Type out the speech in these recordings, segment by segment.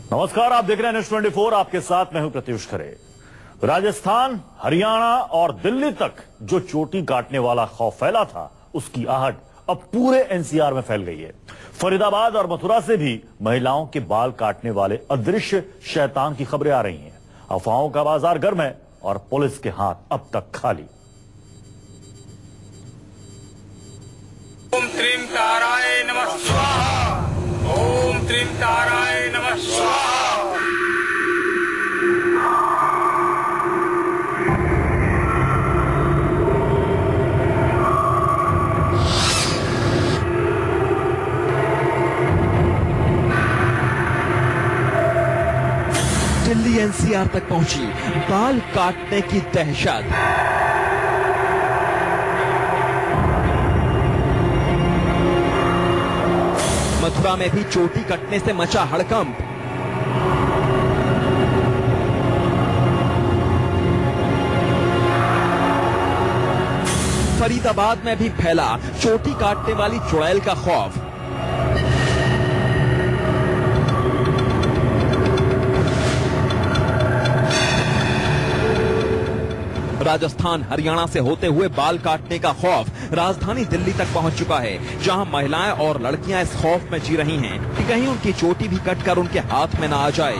नमस्कार, आप देख रहे हैं न्यूज़ 24। आपके साथ मैं हूं प्रत्युष खरे। राजस्थान, हरियाणा और दिल्ली तक जो चोटी काटने वाला खौफ फैला था, उसकी आहट अब पूरे एनसीआर में फैल गई है। फरीदाबाद और मथुरा से भी महिलाओं के बाल काटने वाले अदृश्य शैतान की खबरें आ रही हैं। अफवाहों का बाजार गर्म है और पुलिस के हाथ अब तक खाली। ओम त्रीं ताराय नमः स्वाहा। ओम त्रीं ताराय नमः स्वाहा। दिल्ली एनसीआर तक पहुंची बाल काटने की दहशत। मथुरा में भी चोटी कटने से मचा हड़कंप। फरीदाबाद में भी फैला चोटी काटने वाली चुड़ैल का खौफ। राजस्थान, हरियाणा से होते हुए बाल काटने का खौफ राजधानी दिल्ली तक पहुंच चुका है, जहां महिलाएं और लड़कियां इस खौफ में जी रही हैं कि कहीं उनकी चोटी भी कटकर उनके हाथ में ना आ जाए।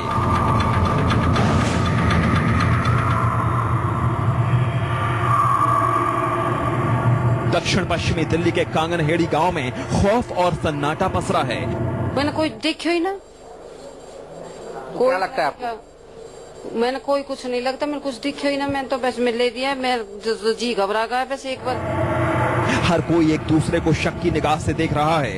दक्षिण पश्चिमी दिल्ली के कांगनहेड़ी गांव में खौफ और सन्नाटा पसरा है। मैंने कोई देखा ही ना। क्या लगता है आपको? मैंने कोई कुछ नहीं लगता, मैंने कुछ दिखा ही ना। मैंने तो बस मिल दिया, मैं जी घबरा गया बस एक बार। हर कोई एक दूसरे को शक की निगाह से देख रहा है।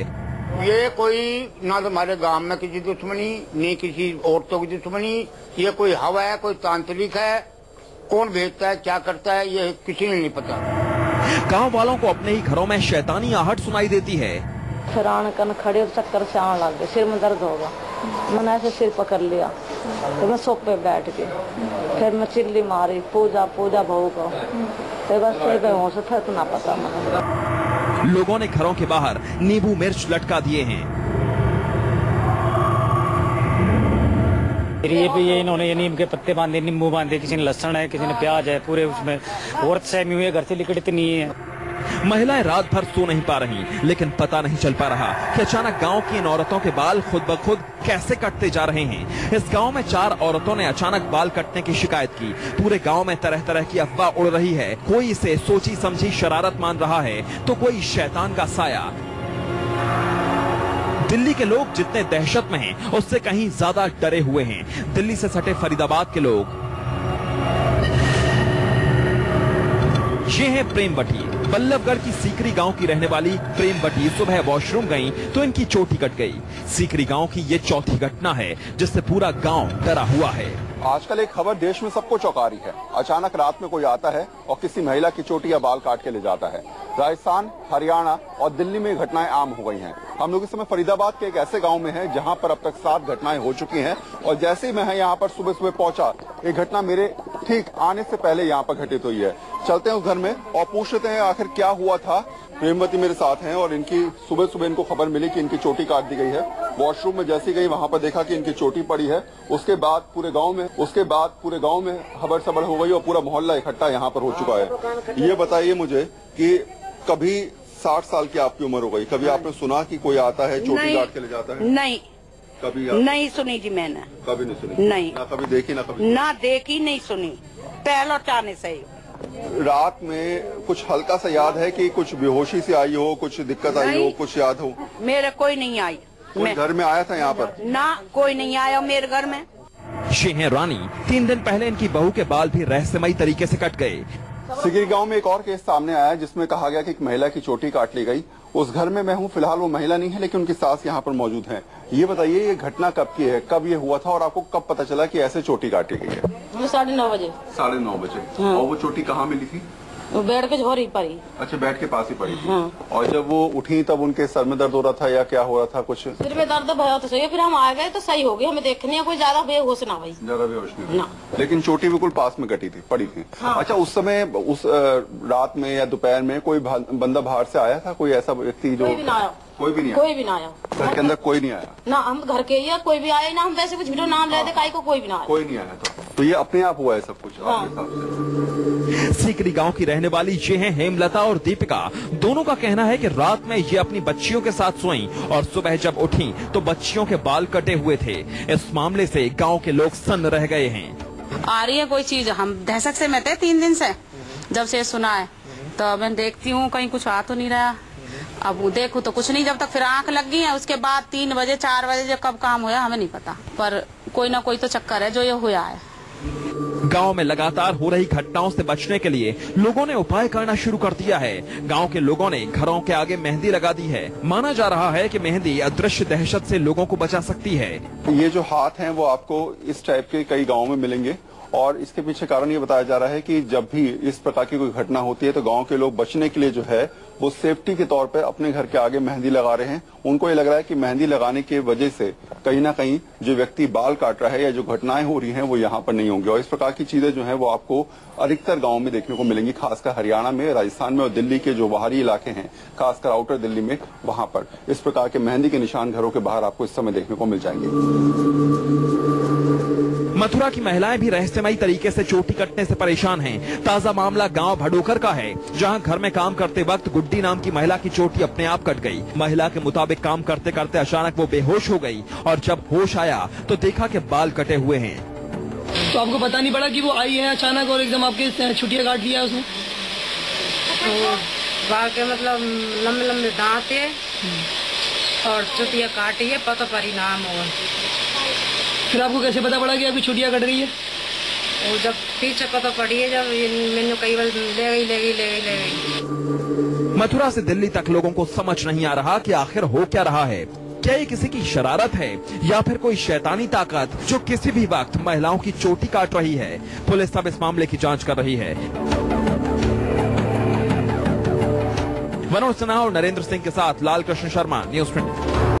ये कोई ना तो हमारे गांव में किसी दुश्मनी, नहीं किसी औरतों की दुश्मनी। ये कोई हवा है, कोई तांत्रिक है। कौन भेजता है, क्या करता है, ये किसी ने नहीं पता। गांव वालों को अपने ही घरों में शैतानी आहट सुनाई देती है। फिर आने कन खड़े और चक्कर से आने लग गए, सिर में दर्द होगा। मैंने ऐसे सिर पकड़ लिया, तो मैं सोफे पे बैठ के फिर मैं चिल्ली मारी, पूजा पूजा भाऊ को। तो बस फिर बेहोश था, इतना पता मैंने। लोगों ने घरों के बाहर नींबू मिर्च लटका दिए हैं। ये इन्होंने ये नीम के पत्ते बांधे, नींबू बांधे, किसी ने लहसुन है, किसी ने प्याज है, पूरे उसमें औरत सहमी हुई है, घर से निकलती नहीं है। महिलाएं रात भर सो नहीं पा रही, लेकिन पता नहीं चल पा रहा कि अचानक गांव की इन औरतों के बाल खुद ब खुद कैसे कटते जा रहे हैं। इस गांव में 4 औरतों ने अचानक बाल कटने की शिकायत की। पूरे गांव में तरह तरह की अफवाह उड़ रही है। कोई इसे सोची समझी शरारत मान रहा है, तो कोई शैतान का साया। दिल्ली के लोग जितने दहशत में हैं, उससे कहीं ज्यादा डरे हुए हैं दिल्ली से सटे फरीदाबाद के लोग। ये है प्रेम बटी, बल्लभगढ़ की सीकरी गांव की रहने वाली प्रेम बटी सुबह वॉशरूम गईं तो इनकी चोटी कट गई। सीकरी गांव की ये चौथी घटना है जिससे पूरा गांव डरा हुआ है। आजकल एक खबर देश में सबको चौंका रही है। अचानक रात में कोई आता है और किसी महिला की चोटी या बाल काट के ले जाता है। राजस्थान, हरियाणा और दिल्ली में घटनाएं आम हो गई हैं। हम लोग इस समय फरीदाबाद के एक ऐसे गांव में हैं जहां पर अब तक 7 घटनाएं हो चुकी हैं और जैसे ही मैं यहां पर सुबह सुबह पहुंचा, एक घटना मेरे ठीक आने से पहले यहां पर घटित हुई है। चलते हैं उस घर में और पूछते हैं आखिर क्या हुआ था। प्रेमवती मेरे साथ हैं और इनकी सुबह सुबह इनको खबर मिली कि इनकी चोटी काट दी गई है। वॉशरूम में जैसी गई वहां पर देखा कि इनकी चोटी पड़ी है। उसके बाद पूरे गांव में खबर सबर हो गई और पूरा मोहल्ला इकट्ठा यहाँ पर हो चुका है। ये बताइए मुझे कि कभी 60 साल की आपकी उम्र हो गई, कभी आपने सुना कि कोई आता है चोटी काट के ले जाता है? नहीं, कभी नहीं सुनी जी मैंने। कभी नहीं सुनी? नहीं, ना कभी देखी ना कभी ना देखी, नहीं सुनी, पहले चाने से ही। रात में कुछ हल्का सा याद है कि कुछ बेहोशी से आई हो, कुछ दिक्कत आई हो, कुछ याद हो? मेरे कोई नहीं आई। कोई घर में आया था यहाँ पर? ना, कोई नहीं आया मेरे घर में। ये हैं रानी। 3 दिन पहले इनकी बहू के बाल भी रहस्यमयी तरीके से कट गए। सिकरी गांव में एक और केस सामने आया जिसमें कहा गया कि एक महिला की चोटी काट ली गई। उस घर में मैं हूं, फिलहाल वो महिला नहीं है लेकिन उनकी सास यहाँ पर मौजूद है। ये बताइए ये घटना कब की है, कब ये हुआ था और आपको कब पता चला कि ऐसे चोटी काटी गई है? 9:30 बजे। 9:30 बजे। और वो चोटी कहाँ मिली थी? वो बेड के झोरी पड़ी। अच्छा, बेड के पास ही पड़ी थी। और जब वो उठी तब उनके सर में दर्द हो रहा था या क्या हो रहा था? कुछ सिर में दर्द भयो तो सही, फिर हम आ गए तो सही हो गई। हमें देखने कोई ज्यादा बेहोश ना भाई, ज्यादा बेहोश नहीं, लेकिन चोटी बिल्कुल पास में कटी थी, पड़ी थी। अच्छा, उस समय उस रात में या दोपहर में कोई बंदा बाहर से आया था, कोई ऐसा व्यक्ति जो? कोई भी नहीं कोई भी ना आया। घर के अंदर कोई नहीं आया ना, हम घर के ही कोई भी आया ना, हम वैसे कुछ वीडियो नाम ले दे काई को, कोई भी ना आया। कोई नहीं आया तो ये अपने आप हुआ है सब कुछ आपके साथ? सीकरी गांव की रहने वाली ये हैं हेमलता और दीपिका। दोनों का कहना है कि रात में ये अपनी बच्चियों के साथ सोईं और सुबह जब उठी तो बच्चियों के बाल कटे हुए थे। इस मामले से गांव के लोग सन्न रह गए हैं। आ रही है कोई चीज, हम दहशत से में थे 3 दिन से, जब से सुना है तो मैं देखती हूँ कहीं कुछ आ तो नहीं रहा। अब देखूं तो कुछ नहीं, जब तक फिर आंख लग गई है उसके बाद 3 बजे 4 बजे जब कब काम हुआ हमें नहीं पता, पर कोई ना कोई तो चक्कर है जो ये हुआ है। गांव में लगातार हो रही घटनाओं से बचने के लिए लोगों ने उपाय करना शुरू कर दिया है। गांव के लोगों ने घरों के आगे मेहंदी लगा दी है। माना जा रहा है कि मेहंदी अदृश्य दहशत से लोगों को बचा सकती है। ये जो हाथ हैं वो आपको इस टाइप के कई गाँव में मिलेंगे और इसके पीछे कारण ये बताया जा रहा है कि जब भी इस प्रकार की कोई घटना होती है तो गांव के लोग बचने के लिए जो है वो सेफ्टी के तौर पे अपने घर के आगे मेहंदी लगा रहे हैं। उनको ये लग रहा है कि मेहंदी लगाने की वजह से कहीं ना कहीं जो व्यक्ति बाल काट रहा है या जो घटनाएं हो रही हैं वो यहाँ पर नहीं होंगी। और इस प्रकार की चीजें जो है वो आपको अधिकतर गाँव में देखने को मिलेंगी, खासकर हरियाणा में, राजस्थान में और दिल्ली के जो बाहरी इलाके हैं, खासकर आउटर दिल्ली में, वहां पर इस प्रकार के मेहंदी के निशान घरों के बाहर आपको इस समय देखने को मिल जाएंगे। मथुरा की महिलाएं भी रहस्यमयी तरीके से चोटी कटने से परेशान हैं। ताजा मामला गांव भडोकर का है, जहां घर में काम करते वक्त गुड्डी नाम की महिला की चोटी अपने आप कट गई। महिला के मुताबिक काम करते करते अचानक वो बेहोश हो गई और जब होश आया तो देखा कि बाल कटे हुए हैं। तो आपको पता नहीं पड़ा कि वो आई है अचानक और एकदम आपके छुट्टियां काट दिया उसने? तो बाल के मतलब लंबे लंबे दांत है और चुटिया काटी है, पता परिणाम हो। फिर आपको कैसे पता पड़ा कि आपकी छुट्टियां कट रही है? वो जब पीछे पता पड़ी है, जब मैंने कई बार ले गई। मथुरा से दिल्ली तक लोगों को समझ नहीं आ रहा कि आखिर हो क्या रहा है। क्या ये किसी की शरारत है या फिर कोई शैतानी ताकत जो किसी भी वक्त महिलाओं की चोटी काट रही है? पुलिस अब इस मामले की जांच कर रही है। मनोज सिन्हा और नरेंद्र सिंह के साथ लाल कृष्ण शर्मा, न्यूज़ 20।